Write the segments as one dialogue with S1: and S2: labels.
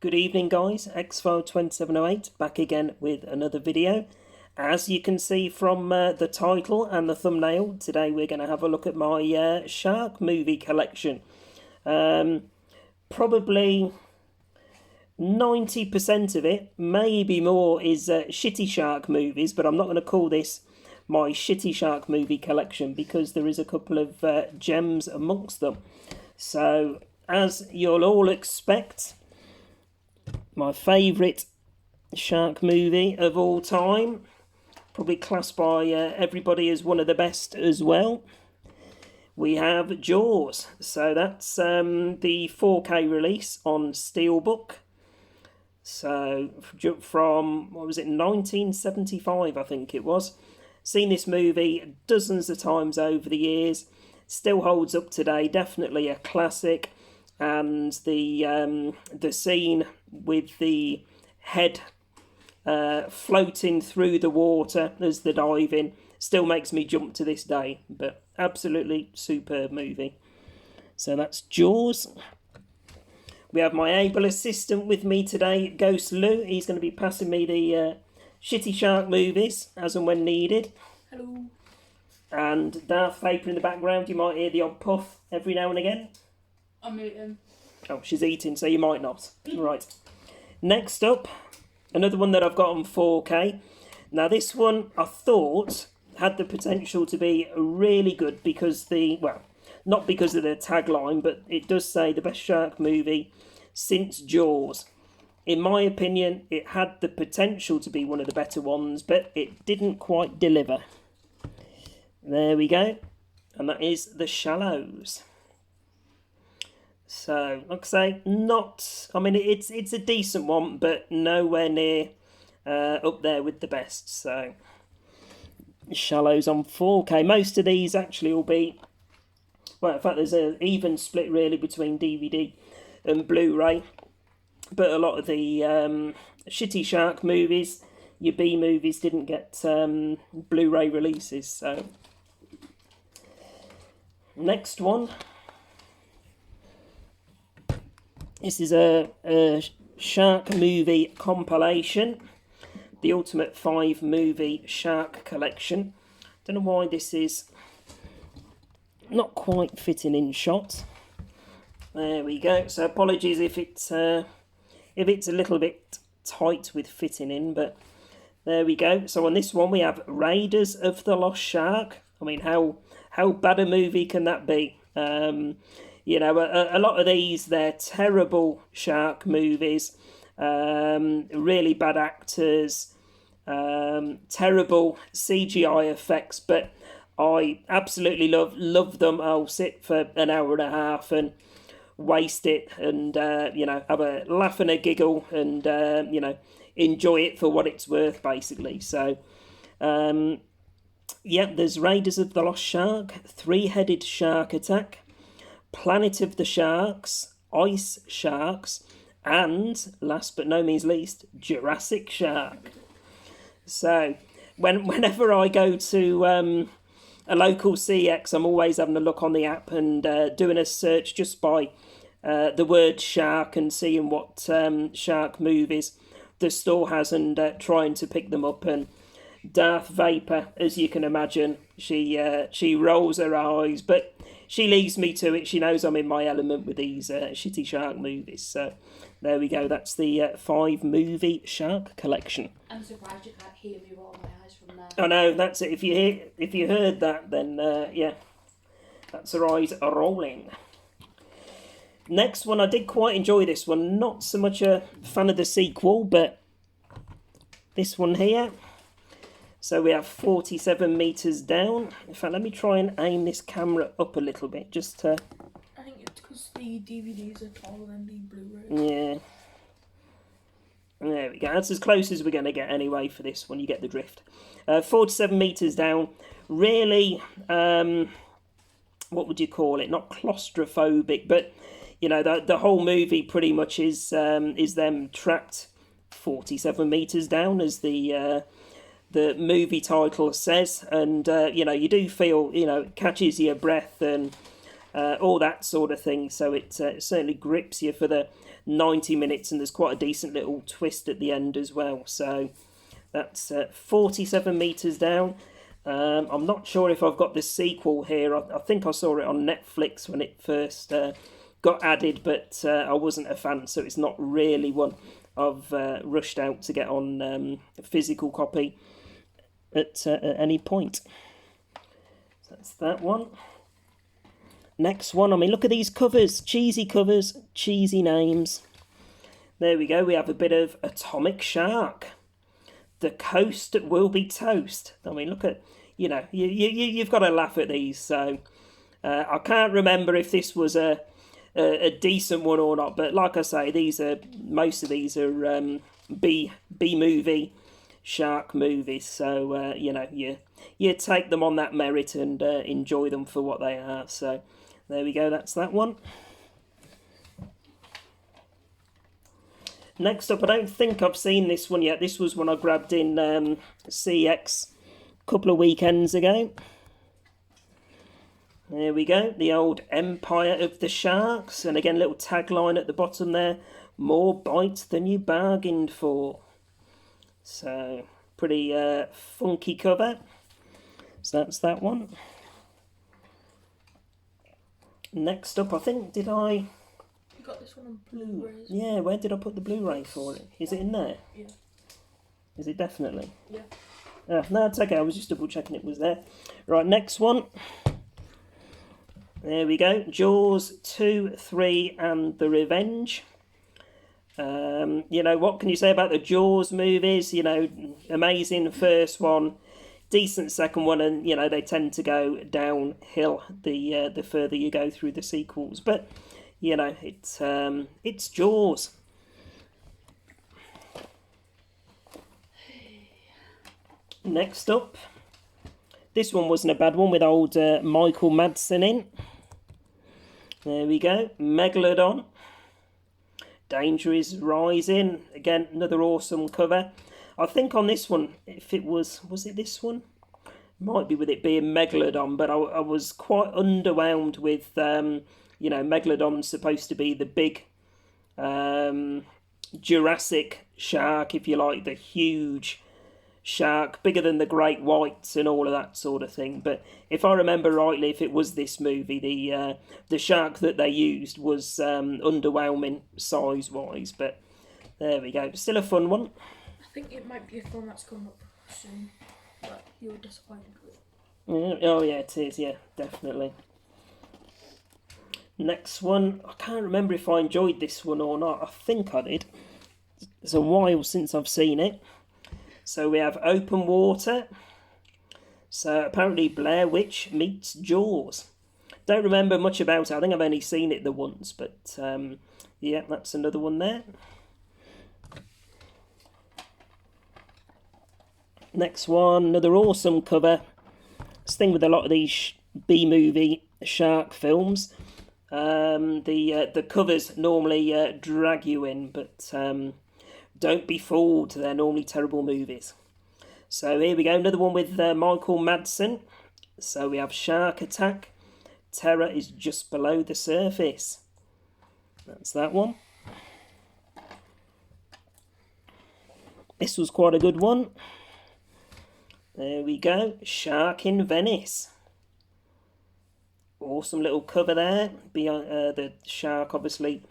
S1: Good evening guys, X-File 2708 back again with another video. As you can see from the title and the thumbnail, today we're going to have a look at my shark movie collection. Probably 90% of it, maybe more, is shitty shark movies, but I'm not going to call this my shitty shark movie collection because there is a couple of gems amongst them. So, as you'll all expect, my favourite shark movie of all time, probably classed by everybody as one of the best as well. We have Jaws. So that's the 4K release on Steelbook. So from, what was it, 1975 I think it was. Seen this movie dozens of times over the years. Still holds up today, definitely a classic. And the scene with the head floating through the water as they're diving still makes me jump to this day. But absolutely superb movie. So that's Jaws. We have my able assistant with me today, Ghost Lou. He's going to be passing me the shitty shark movies as and when needed.
S2: Hello.
S1: And Darth Vader in the background. You might hear the odd puff every now and again.
S2: I'm eating.
S1: Oh, she's eating, so you might not. Right. Next up, another one that I've got on 4K. Now, this one I thought had the potential to be really good because not because of the tagline, but it does say the best shark movie since Jaws. In my opinion, it had the potential to be one of the better ones, but it didn't quite deliver. There we go. And that is The Shallows. So, like I say, it's a decent one, but nowhere near up there with the best. So, Shallows on 4K. Most of these actually will be, well, in fact, there's an even split really between DVD and Blu-ray. But a lot of the shitty shark movies, your B movies, didn't get Blu-ray releases. So, next one. This is a shark movie compilation, the Ultimate 5 Movie Shark Collection. Don't know why this is not quite fitting in shot. There we go. So apologies if it's a little bit tight with fitting in, but there we go. So on this one we have Raiders of the Lost Shark. I mean, how bad a movie can that be? You know, a lot of these, they're terrible shark movies, really bad actors, terrible CGI effects, but I absolutely love them. I'll sit for an hour and a half and waste it and, have a laugh and a giggle and, enjoy it for what it's worth, basically. So, there's Raiders of the Lost Shark, Three-Headed Shark Attack, Planet of the Sharks, Ice Sharks, and, last but no means least, Jurassic Shark. So, whenever I go to a local CX, I'm always having a look on the app and doing a search just by the word shark and seeing what shark movies the store has and trying to pick them up. And Darth Vader, as you can imagine, she rolls her eyes, but she leaves me to it. She knows I'm in my element with these shitty shark movies. So there we go. That's the 5 movie shark collection.
S2: I'm surprised you can't hear me roll my eyes from there.
S1: I know, that's it. If you heard that, then that's her eyes are rolling. Next one, I did quite enjoy this one. Not so much a fan of the sequel, but this one here. So we have 47 metres down. In fact, let me try and aim this camera up a little bit, just to...
S2: I think it's because the DVDs are taller than the Blu-ray.
S1: Yeah. There we go. That's as close as we're going to get anyway for this one. You get the drift. 47 metres down. Really, what would you call it? Not claustrophobic, but, you know, the whole movie pretty much is them trapped 47 metres down, as the movie title says, and you do feel, it catches your breath, and all that sort of thing. So it certainly grips you for the 90 minutes, and there's quite a decent little twist at the end as well. So that's 47 metres down. I'm not sure if I've got the sequel here. I think I saw it on Netflix when it first got added, but I wasn't a fan, so it's not really one I've rushed out to get on a physical copy at any point. So that's that one. Next one, I mean, look at these covers, cheesy names. There we go, we have a bit of Atomic Shark. The coast will be toast. I mean, look at, you've got to laugh at these. So I can't remember if this was a decent one or not, but like I say, most of these are B movie shark movies. So you take them on that merit and enjoy them for what they are. So there we go, that's that one. Next up, I don't think I've seen this one yet. This was one I grabbed in CX a couple of weekends ago. There we go, the old Empire of the Sharks. And again, little tagline at the bottom there, more bite than you bargained for. So, pretty funky cover. So that's that one. Next up, I think, did I...
S2: You got this one on Blu-ray.
S1: Yeah, where did I put the Blu-ray for it? Is it in there?
S2: Yeah.
S1: Is it definitely?
S2: Yeah.
S1: No, it's okay, I was just double checking it was there. Right, next one. There we go. Jaws 2, 3 and The Revenge. What can you say about the Jaws movies? Amazing first one, decent second one, and they tend to go downhill the further you go through the sequels. But it's Jaws. Next up, this one wasn't a bad one with old Michael Madsen in. There we go, Megalodon. Danger is rising. Again, another awesome cover. I think on this one, if it was it this one? Might be with it being Megalodon, but I was quite underwhelmed with, Megalodon's supposed to be the big Jurassic shark, if you like, the huge shark, bigger than the great whites and all of that sort of thing. But if I remember rightly, if it was this movie, the shark that they used was underwhelming size-wise. But there we go. Still a fun one.
S2: I think it might be a film that's coming up soon, but you were disappointed with it.
S1: Oh yeah, it is. Yeah, definitely. Next one, I can't remember if I enjoyed this one or not. I think I did. It's a while since I've seen it. So we have Open Water. So apparently Blair Witch meets Jaws. Don't remember much about it. I think I've only seen it the once, but yeah, that's another one there. Next one, another awesome cover. This thing with a lot of these B-movie shark films. The covers normally drag you in, but don't be fooled, they're normally terrible movies. So here we go, another one with Michael Madsen. So we have Shark Attack. Terror is just below the surface. That's that one. This was quite a good one. There we go, Shark in Venice. Awesome little cover there. The shark obviously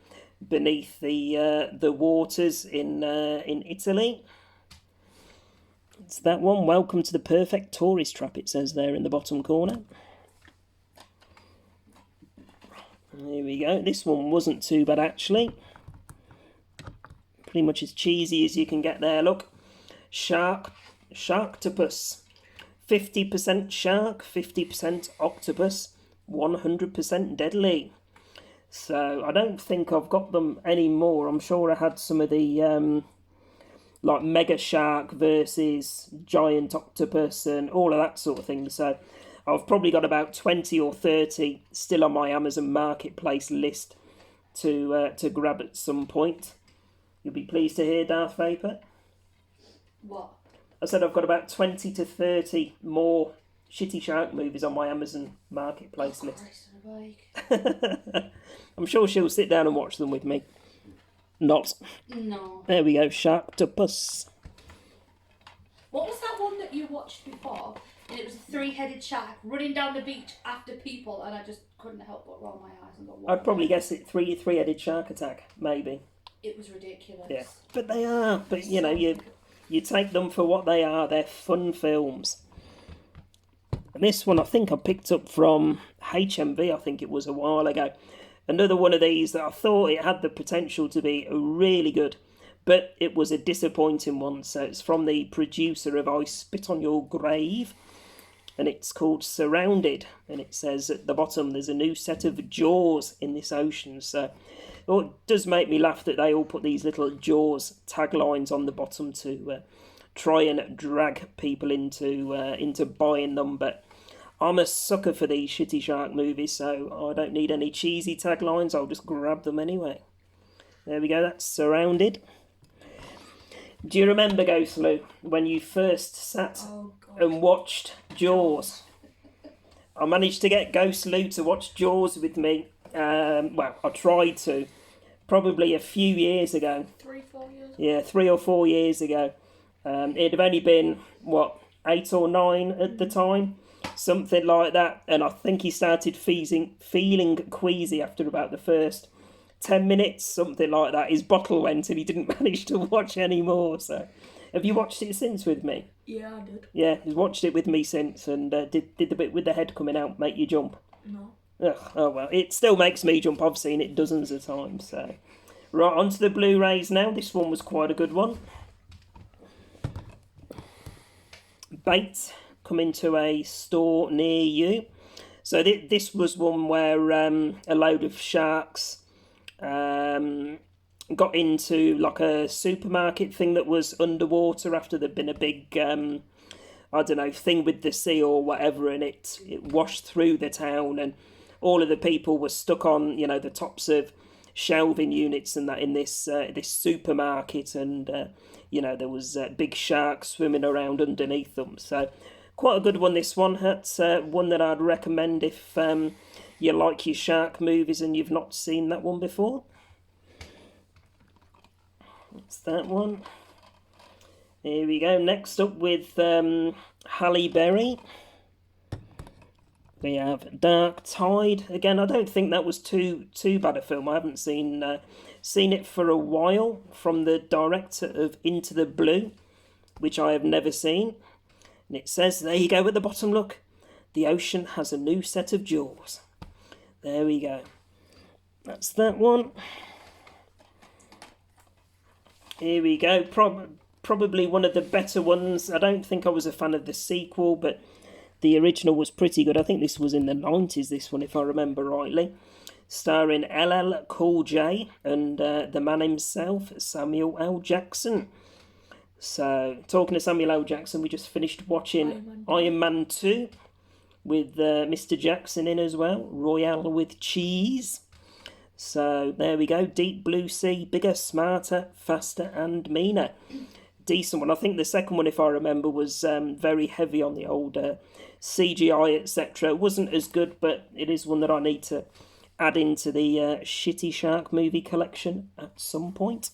S1: beneath the waters in Italy. It's that one. Welcome to the perfect tourist trap, it says there in the bottom corner. There we go. This one wasn't too bad actually. Pretty much as cheesy as you can get there. Look, Sharktopus. 50% shark, 50% octopus, 100% deadly. So I don't think I've got them anymore. I'm sure I had some of the like mega shark versus giant octopus and all of that sort of thing. So I've probably got about 20 or 30 still on my Amazon Marketplace list to grab at some point. You'll be pleased to hear, Darth Vapor.
S2: What?
S1: I said I've got about 20 to 30 more shitty shark movies on my Amazon Marketplace list.
S2: Christ on a bike.
S1: I'm sure she'll sit down and watch them with me. Not.
S2: No.
S1: There we go, Sharktopus.
S2: What was that one that you watched before? And it was a three-headed shark running down the beach after people, and I just couldn't help but roll my eyes and go, what?
S1: I'd probably guess it three-headed shark attack, maybe.
S2: It was ridiculous.
S1: Yeah, but they are. But you know, you take them for what they are. They're fun films. And this one I think I picked up from HMV. I think it was a while ago. Another one of these that I thought it had the potential to be really good, but it was a disappointing one. So it's from the producer of I Spit on Your Grave, and it's called Surrounded. And it says at the bottom, there's a new set of Jaws in this ocean. So it does make me laugh that they all put these little Jaws taglines on the bottom to try and drag people into buying them. But I'm a sucker for these shitty shark movies, so I don't need any cheesy taglines. I'll just grab them anyway. There we go, that's Surrounded. Do you remember, Ghost Lou, when you first sat and watched Jaws? I managed to get Ghost Lou to watch Jaws with me. Well, I tried to. Probably a few years ago.
S2: 3-4 years ago?
S1: Yeah, 3 or 4 years ago. It'd have only been, 8 or 9 at the time? Something like that. And I think he started feeling queasy after about the first 10 minutes, something like that. His bottle went and he didn't manage to watch any more. So, have you watched it since with me?
S2: Yeah, I did.
S1: Yeah, he's watched it with me since. And did the bit with the head coming out make you jump?
S2: No.
S1: Ugh, oh well, it still makes me jump. I've seen it dozens of times. So, right, onto the Blu-rays now. This one was quite a good one. Bait coming to a store near you. So this was one where a load of sharks got into like a supermarket thing that was underwater after there'd been a big I don't know, thing with the sea or whatever, and it washed through the town, and all of the people were stuck on, you know, the tops of shelving units and that in this supermarket, and you know, there was big sharks swimming around underneath them. So quite a good one, this one. That's one that I'd recommend if you like your shark movies and you've not seen that one before. That's that one. Here we go. Next up with Halle Berry, we have Dark Tide. Again, I don't think that was too bad a film. I haven't seen it for a while, from the director of Into the Blue, which I have never seen. And it says, there you go at the bottom, look, the ocean has a new set of jaws. There we go. That's that one. Here we go. Probably one of the better ones. I don't think I was a fan of the sequel, but the original was pretty good. I think this was in the 90s, this one, if I remember rightly. Starring LL Cool J and the man himself, Samuel L. Jackson. So, talking to Samuel L. Jackson, we just finished watching Iron Man 2 with Mr. Jackson in as well. Royale with cheese. So, there we go. Deep Blue Sea, bigger, smarter, faster and meaner. Decent one. I think the second one, if I remember, was very heavy on the old CGI, etc. It wasn't as good, but it is one that I need to add into the shitty shark movie collection at some point.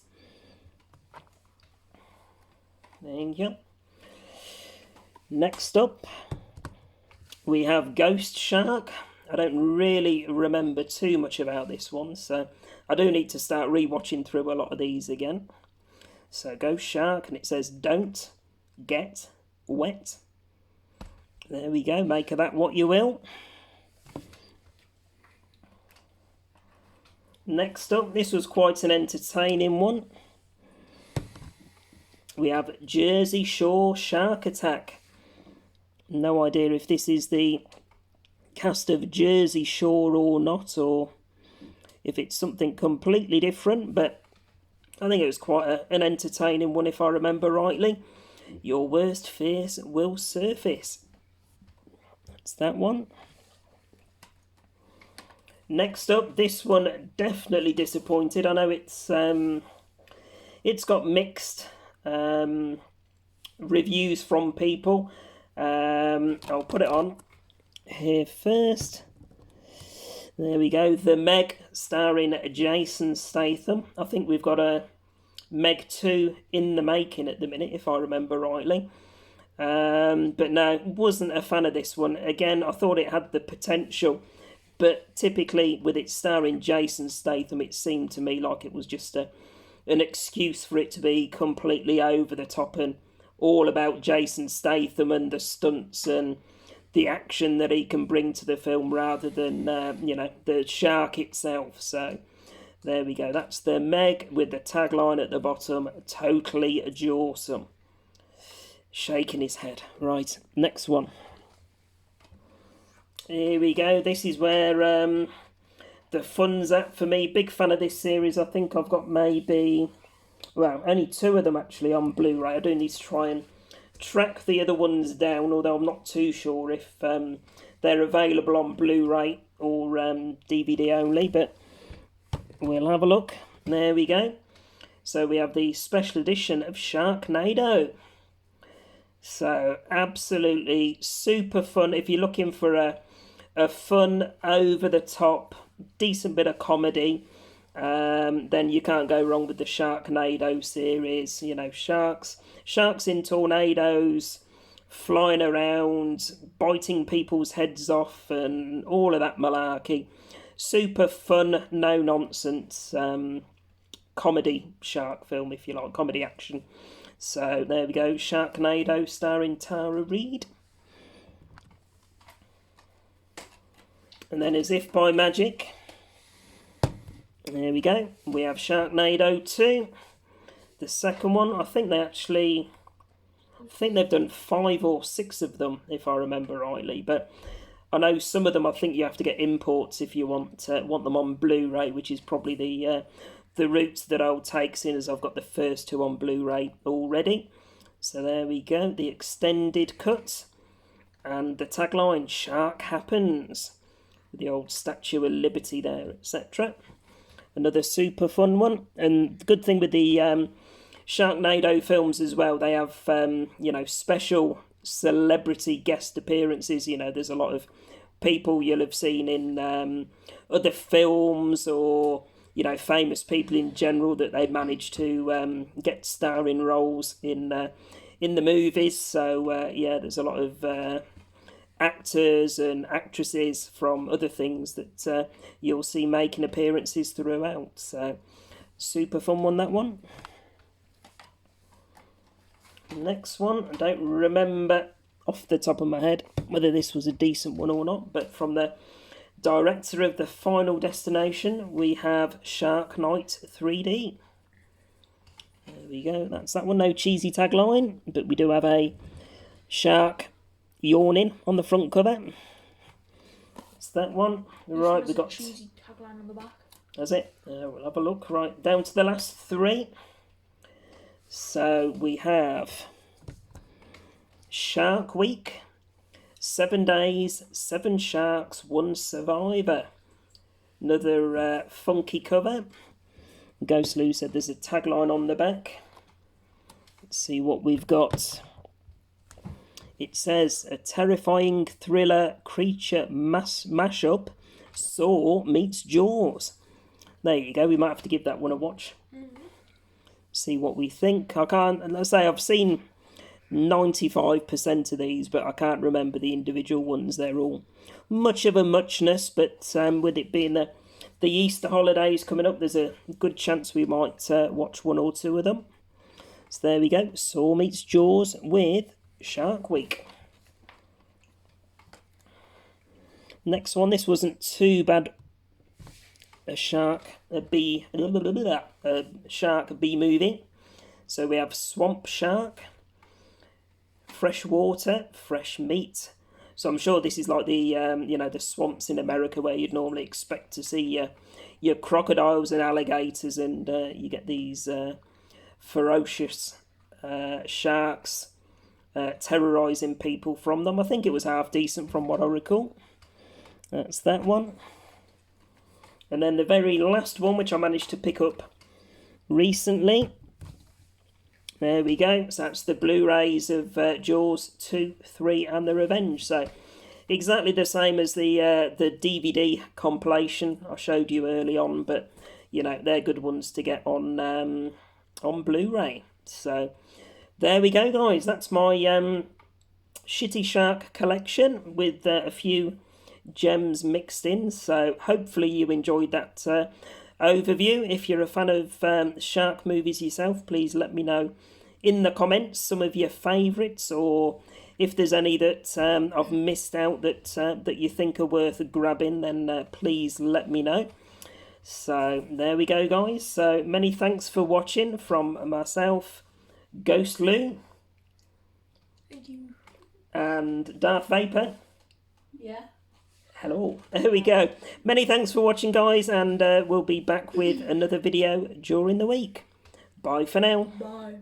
S1: Thank you. Next up, we have Ghost Shark. I don't really remember too much about this one, so I do need to start rewatching through a lot of these again. So Ghost Shark, and it says don't get wet. There we go, make of that what you will. Next up, this was quite an entertaining one. We have Jersey Shore Shark Attack. No idea if this is the cast of Jersey Shore or not, or if it's something completely different, but I think it was quite an entertaining one, if I remember rightly. Your worst fears will surface. That's that one. Next up, this one definitely disappointed. I know it's got mixed reviews from people. I'll put it on here first. There we go. The Meg, starring Jason Statham. I think we've got a Meg 2 in the making at the minute, if I remember rightly. But no, wasn't a fan of this one. Again, I thought it had the potential, but typically with it starring Jason Statham, it seemed to me like it was just an excuse for it to be completely over the top and all about Jason Statham and the stunts and the action that he can bring to the film rather than, the shark itself. So there we go. That's the Meg with the tagline at the bottom, totally jawsome. Shaking his head. Right, next one. Here we go. This is where the fun's at for me. Big fan of this series. I think I've got maybe, only 2 of them actually on Blu-ray. I do need to try and track the other ones down, although I'm not too sure if they're available on Blu-ray or DVD only, but we'll have a look. There we go. So we have the special edition of Sharknado. So absolutely super fun. If you're looking for a fun, over-the-top, decent bit of comedy, then you can't go wrong with the Sharknado series. You know, sharks in tornadoes, flying around, biting people's heads off, and all of that malarkey. Super fun, no nonsense comedy shark film, if you like, comedy action. So there we go, Sharknado, starring Tara Reid. And then, as if by magic, there we go, we have Sharknado 2. The second one, I think they've done 5 or 6 of them, if I remember rightly. But I know some of them, I think you have to get imports if you want them on Blu-ray, which is probably the route that I'll take, seeing as I've got the first 2 on Blu-ray already. So there we go, the extended cut. And the tagline, Shark Happens. With the old Statue of Liberty there, etc. Another super fun one. And the good thing with the Sharknado films as well, they have, special celebrity guest appearances. You know, there's a lot of people you'll have seen in other films, or famous people in general that they managed to get starring roles in the movies. So there's a lot of actors and actresses from other things that you'll see making appearances throughout. So super fun one, that one. Next one, I don't remember off the top of my head whether this was a decent one or not, but from the director of The Final Destination, we have Shark Night 3D. There we go, that's that one. No cheesy tagline, but we do have a shark yawning on the front cover. It's that one. Right, we got
S2: cheesy tagline on the back.
S1: That's it. We'll have a look. Right, down to the last 3. So we have Shark Week, 7 days, 7 sharks, 1 survivor. Another funky cover. Ghost Lou said there's a tagline on the back. Let's see what we've got. It says, a terrifying thriller creature mashup, Saw meets Jaws. There you go, we might have to give that one a watch. See what we think. I can't, let's say I've seen 95% of these, but I can't remember the individual ones. They're all much of a muchness, but with it being the Easter holidays coming up, there's a good chance we might watch 1 or 2 of them. So there we go, Saw meets Jaws with Shark Week. Next one, this wasn't too bad. A shark B movie. So we have Swamp Shark, fresh water, fresh meat. So I'm sure this is like the the swamps in America where you'd normally expect to see your crocodiles and alligators, and you get these ferocious sharks terrorising people from them. I think it was half decent from what I recall. That's that one. And then the very last one, which I managed to pick up recently, There we go. So that's the Blu-rays of Jaws 2, 3 and The Revenge. So exactly the same as the DVD compilation I showed you early on, but you know, they're good ones to get on Blu-ray. So there we go, guys. That's my Shitty Shark collection with a few gems mixed in. So hopefully you enjoyed that overview. If you're a fan of shark movies yourself, please let me know in the comments some of your favourites, or if there's any that I've missed out that you think are worth grabbing, then please let me know. So there we go, guys. So many thanks for watching from myself, Ghost Lou.
S2: Thank you.
S1: And Darth Vapor.
S2: Yeah.
S1: Hello. There we go. Many thanks for watching, guys, and we'll be back with another video during the week. Bye for now.
S2: Bye.